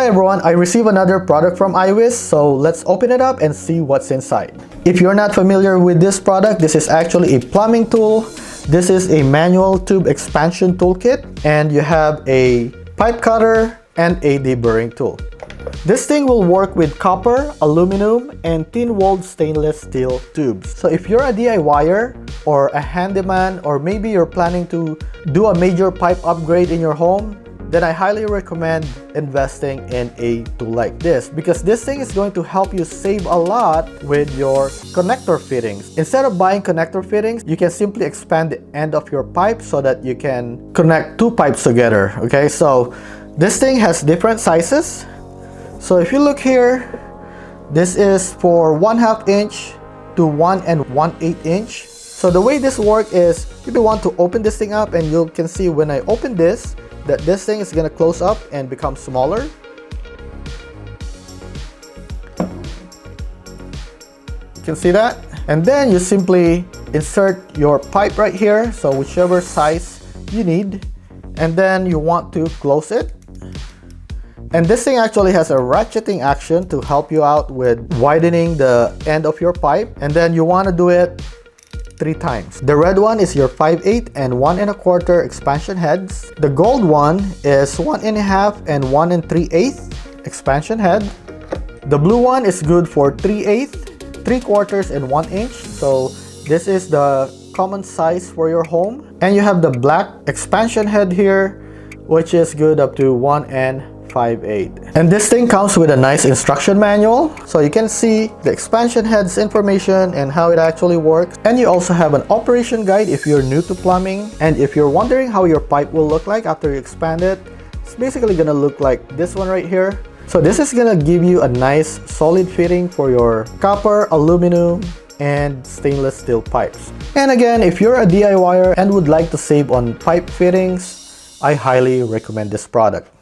Hi everyone, I received another product from iWiss, so let's open it up and see what's inside. If you're not familiar with this product, this is actually a plumbing tool. This is a manual tube expansion toolkit, and you have a pipe cutter and a deburring tool. This thing will work with copper, aluminum, and thin-walled stainless steel tubes. So if you're a DIYer or a handyman, or maybe you're planning to do a major pipe upgrade in your home, then I highly recommend investing in a tool like this, because this thing is going to help you save a lot with your connector fittings. Instead of buying connector fittings, you can simply expand the end of your pipe so that you can connect two pipes together. Okay, so this thing has different sizes. So if you look here, this is for 1/2 inch to 1 1/8 inch. So the way this works is, if you want to open this thing up, and you can see when I open this, that this thing is going to close up and become smaller. You can see that. And then you simply insert your pipe right here, so whichever size you need, and then you want to close it. And this thing actually has a ratcheting action to help you out with widening the end of your pipe, and then you want to do it 3 times. The red one is your 5/8 and 1 1/4 expansion heads. The gold one is 1 1/2 and 1 3/8 expansion head. The blue one is good for 3/8, 3/4, and 1 inch. So this is the common size for your home. And you have the black expansion head here, which is good up to 1 5/8. And this thing comes with a nice instruction manual, so you can see the expansion head's information and how it actually works. And you also have an operation guide if you're new to plumbing. And if you're wondering how your pipe will look like after you expand it, it's basically gonna look like this one right here. So this is gonna give you a nice solid fitting for your copper, aluminum, and stainless steel pipes. And again, if you're a DIYer and would like to save on pipe fittings, I highly recommend this product.